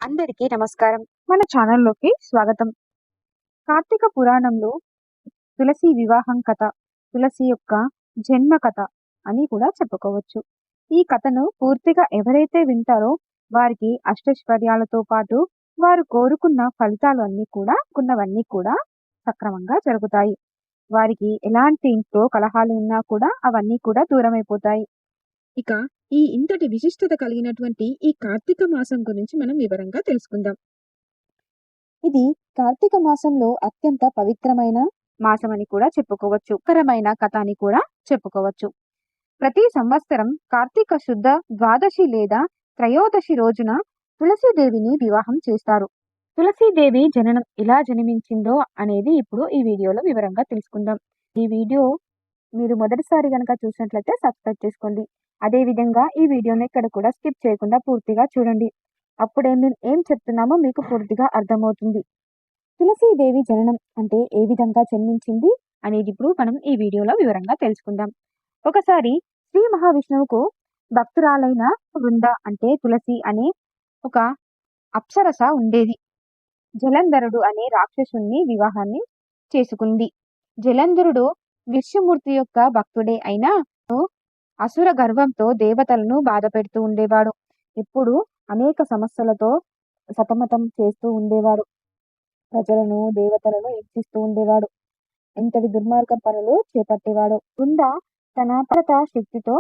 అందరికీ నమస్కారం. మన ఛానల్లోకి స్వాగతం. కార్తీక పురాణంలో తులసి వివాహం కథ, తులసి యొక్క జన్మ కథ అని కూడా చెప్పుకోవచ్చు. ఈ కథను పూర్తిగా ఎవరైతే వింటారో వారికి అష్టైశ్వర్యాలతో పాటు వారు కోరుకున్న ఫలితాలు అన్నీ కూడా సక్రమంగా జరుగుతాయి. వారికి ఎలాంటి ఇంట్లో కలహాలు ఉన్నా కూడా అవన్నీ కూడా దూరమైపోతాయి. ఇక ఈ ఇంతటి విశిష్టత కలిగినటువంటి ఈ కార్తీక మాసం గురించి మనం వివరంగా తెలుసుకుందాం. ఇది కార్తీక మాసంలో అత్యంత పవిత్రమైన మాసం అని కూడా చెప్పుకోవచ్చు. కరమైన కథ అని కూడా చెప్పుకోవచ్చు. ప్రతి సంవత్సరం కార్తీక శుద్ధ ద్వాదశి లేదా త్రయోదశి రోజున తులసీదేవిని వివాహం చేస్తారు. తులసీదేవి జననం ఎలా జన్మించిందో అనేది ఇప్పుడు ఈ వీడియోలో వివరంగా తెలుసుకుందాం. ఈ వీడియో మీరు మొదటిసారి గనక చూసినట్లయితే సబ్స్క్రైబ్ చేసుకోండి. అదేవిధంగా ఈ వీడియోని ఎక్కడ కూడా స్కిప్ చేయకుండా పూర్తిగా చూడండి. అప్పుడే మేము ఏం చెప్తున్నామో మీకు పూర్తిగా అర్థమవుతుంది. తులసీదేవి జననం అంటే ఏ విధంగా జన్మించింది అనేది ఇప్పుడు మనం ఈ వీడియోలో వివరంగా తెలుసుకుందాం. ఒకసారి శ్రీ మహావిష్ణువుకు భక్తురాలైన వృంద అంటే తులసి అనే ఒక అప్సరస ఉండేది. జలంధరుడు అనే రాక్షసుని వివాహాన్ని చేసుకుంది. జలంధరుడు విష్ణుమూర్తి యొక్క భక్తుడే అయినా అసుర గర్వంతో దేవతలను బాధ పెడుతూ ఉండేవాడు. ఎప్పుడు అనేక సమస్యలతో సతమతం చేస్తూ ఉండేవాడు. ప్రజలను దేవతలను హింసిస్తూ ఉండేవాడు. ఎంతటి దుర్మార్గ పనులు చేపట్టేవాడు. బృంద తన భర్త శక్తితో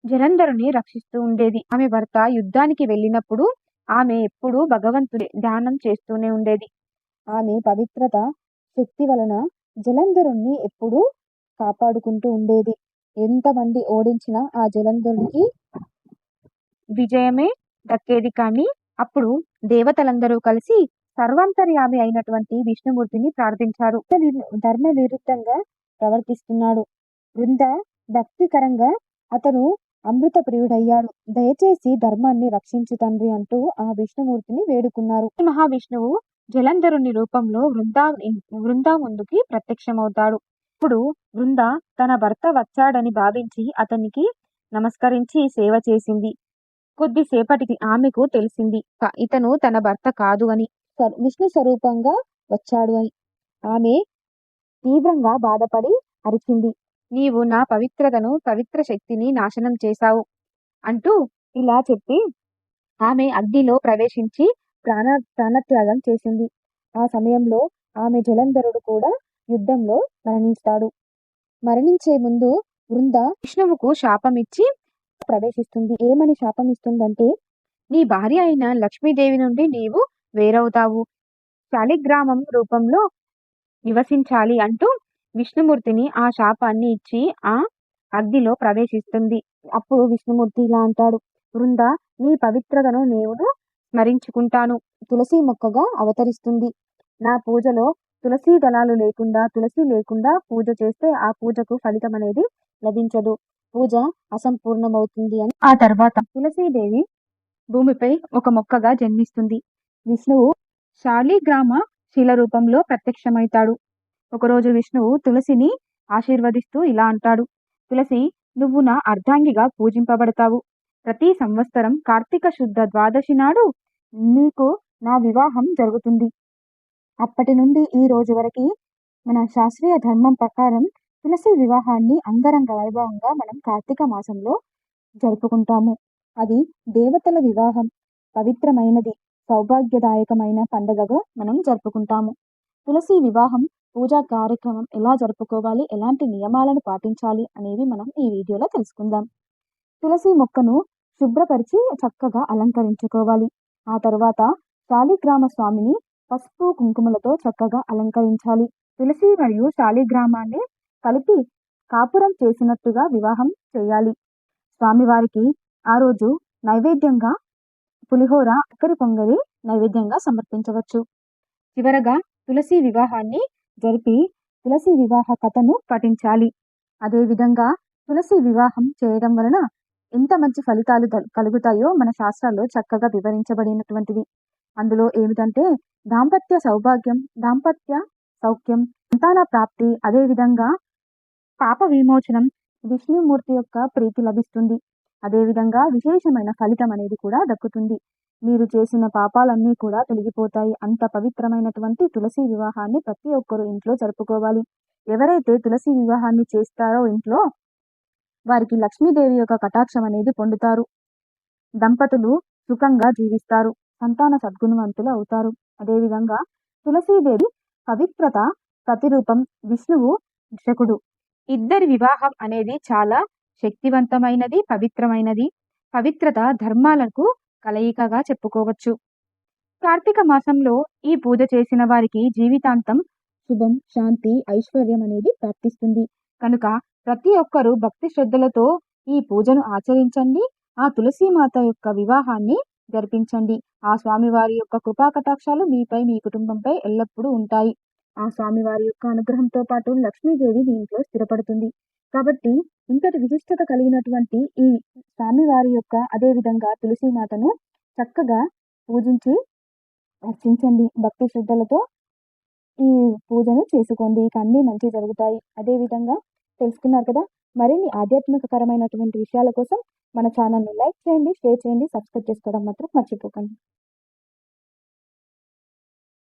జలంధరుని రక్షిస్తూ ఉండేది. ఆమె భర్త యుద్ధానికి వెళ్ళినప్పుడు ఆమె ఎప్పుడూ భగవంతుడి ధ్యానం చేస్తూనే ఉండేది. ఆమె పవిత్రత శక్తి వలన జలంధరుణ్ణి ఎప్పుడూ కాపాడుకుంటూ ఉండేది. ఎంతమంది ఓడించినా ఆ జలంధరుడికి విజయమే దక్కేది. కానీ అప్పుడు దేవతలందరూ కలిసి సర్వాంతర్యామి అయినటువంటి విష్ణుమూర్తిని ప్రార్థించారు. ధర్మ విరుద్ధంగా ప్రవర్తిస్తున్నాడు. వృంద భక్తికరంగా అతను అమృత ప్రియుడయ్యాడు. దయచేసి ధర్మాన్ని రక్షించు తండ్రి అంటూ ఆ విష్ణుమూర్తిని వేడుకున్నారు. మహావిష్ణువు జలంధరుని రూపంలో వృందా ముందుకి ప్రత్యక్షమవుతాడు. ఇప్పుడు వృంద తన భర్త వచ్చాడని భావించి అతనికి నమస్కరించి సేవ చేసింది. కొద్దిసేపటికి ఆమెకు తెలిసింది ఇతను తన భర్త కాదు అని, విష్ణు స్వరూపంగా వచ్చాడు అని. ఆమె తీవ్రంగా బాధపడి అరిచింది, నీవు నా పవిత్ర శక్తిని నాశనం చేశావు ఇలా చెప్పి ఆమె అగ్నిలో ప్రవేశించి ప్రాణత్యాగం చేసింది. ఆ సమయంలో ఆమె జలంధరుడు కూడా యుద్ధంలో మరణిస్తాడు. మరణించే ముందు వృంద విష్ణువుకు శాపమిచ్చి ప్రవేశిస్తుంది. ఏమని శాపమిస్తుందంటే, నీ భార్య అయిన లక్ష్మీదేవి నుండి నీవు వేరవుతావు, శాలిగ్రామం రూపంలో నివసించాలి అంటూ విష్ణుమూర్తిని ఆ శాపాన్ని ఇచ్చి ఆ అగ్నిలో ప్రవేశిస్తుంది. అప్పుడు విష్ణుమూర్తి ఇలా అంటాడు, వృంద నీ పవిత్రతను నేను స్మరించుకుంటాను. తులసి మొక్కగా అవతరిస్తుంది. నా పూజలో తులసి దళాలు లేకుండా, తులసి లేకుండా పూజ చేస్తే ఆ పూజకు ఫలితం అనేది లభించదు, పూజ అసంపూర్ణమవుతుంది అని. ఆ తర్వాత తులసీదేవి భూమిపై ఒక మొక్కగా జన్మిస్తుంది. విష్ణువు శాలిగ్రామ శిల రూపంలో ప్రత్యక్షమవుతాడు. ఒకరోజు విష్ణువు తులసిని ఆశీర్వదిస్తూ ఇలా అంటాడు, తులసి నువ్వు నా అర్ధాంగిగా పూజింపబడతావు. ప్రతి సంవత్సరం కార్తీక శుద్ధ ద్వాదశి నాడు నీకు నా వివాహం జరుగుతుంది. అప్పటి నుండి ఈ రోజు వరకు మన శాస్త్రీయ ధర్మం ప్రకారం తులసి వివాహాన్ని అంగరంగ వైభవంగా మనం కార్తీక మాసంలో జరుపుకుంటాము. అది దేవతల వివాహం, పవిత్రమైనది, సౌభాగ్యదాయకమైన పండుగగా మనం జరుపుకుంటాము. తులసి వివాహం పూజా కార్యక్రమం ఎలా జరుపుకోవాలి, ఎలాంటి నియమాలను పాటించాలి అనేవి మనం ఈ వీడియోలో తెలుసుకుందాం. తులసి మొక్కను శుభ్రపరిచి చక్కగా అలంకరించుకోవాలి. ఆ తరువాత శాలిగ్రామ స్వామిని పసుపు కుంకుమలతో చక్కగా అలంకరించాలి. తులసి మరియు శాలిగ్రామాన్ని కలిపి కాపురం చేసినట్టుగా వివాహం చేయాలి. స్వామివారికి ఆ రోజు నైవేద్యంగా పులిహోర, చక్కెర పొంగలి నైవేద్యంగా సమర్పించవచ్చు. చివరగా తులసి వివాహాన్ని జరిపి తులసి వివాహ కథను పఠించాలి. అదేవిధంగా తులసి వివాహం చేయడం వలన ఎంత మంచి ఫలితాలు కలుగుతాయో మన శాస్త్రాల్లో చక్కగా వివరించబడినటువంటిది. అందులో ఏమిటంటే దాంపత్య సౌభాగ్యం, దాంపత్య సౌఖ్యం, సంతాన ప్రాప్తి, అదేవిధంగా పాప విమోచనం, విష్ణుమూర్తి యొక్క ప్రీతి లభిస్తుంది. అదేవిధంగా విశేషమైన ఫలితం అనేది కూడా దక్కుతుంది. మీరు చేసిన పాపాలన్నీ కూడా తొలగిపోతాయి. అంత పవిత్రమైనటువంటి తులసి వివాహాన్ని ప్రతి ఒక్కరు ఇంట్లో జరుపుకోవాలి. ఎవరైతే తులసి వివాహాన్ని చేస్తారో ఇంట్లో వారికి లక్ష్మీదేవి యొక్క కటాక్షం అనేది పొందుతారు. దంపతులు సుఖంగా జీవిస్తారు. సంతాన సద్గుణవంతులు అవుతారు. అదేవిధంగా తులసీదేవి పవిత్రత ప్రతిరూపం. విష్ణువు దర్శకుడు. ఇద్దరి వివాహం అనేది చాలా శక్తివంతమైనది, పవిత్రమైనది. పవిత్రత ధర్మాలకు కలయికగా చెప్పుకోవచ్చు. కార్తీక మాసంలో ఈ పూజ చేసిన వారికి జీవితాంతం శుభం, శాంతి, ఐశ్వర్యం అనేది ప్రాప్తిస్తుంది. కనుక ప్రతి ఒక్కరూ భక్తి శ్రద్ధలతో ఈ పూజను ఆచరించండి. ఆ తులసీమాత యొక్క వివాహాన్ని జరిపించండి. ఆ స్వామివారి యొక్క కృపా కటాక్షాలు మీపై, మీ కుటుంబంపై ఎల్లప్పుడూ ఉంటాయి. ఆ స్వామివారి యొక్క అనుగ్రహంతో పాటు లక్ష్మీదేవి మీ ఇంట్లో స్థిరపడుతుంది. కాబట్టి ఇంతటి విశిష్టత కలిగినటువంటి ఈ స్వామివారి యొక్క అదేవిధంగా తులసీమాతను చక్కగా పూజించి అర్చించండి. భక్తి శ్రద్ధలతో ఈ పూజను చేసుకోండి. ఇక అన్నీ మంచి జరుగుతాయి. అదేవిధంగా తెలుసుకున్నారు కదా! మరిన్ని ఆధ్యాత్మికకరమైనటువంటి విషయాల కోసం మన ఛానల్‌ని లైక్ చేయండి, షేర్ చేయండి, సబ్స్క్రైబ్ చేసుకోవడం మాత్రం మర్చిపోకండి.